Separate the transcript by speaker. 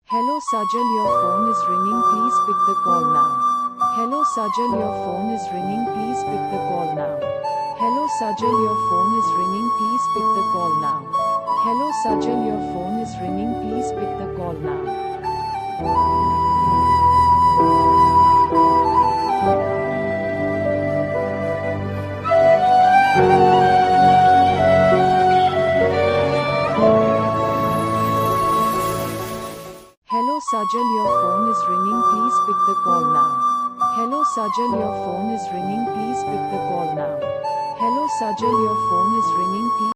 Speaker 1: Hello Sajal, your phone is ringing, please pick the call now. Hello Sajal, your phone is ringing, please pick the call now. Hello Sajal, your phone is ringing, please pick the call now. Hello Sajal, your phone is ringing, please pick the call now. Hello Sajal, your phone is ringing, please pick the call now. Hello Sajal, your phone is ringing, please pick the call now. Hello Sajal, your phone is ringing, please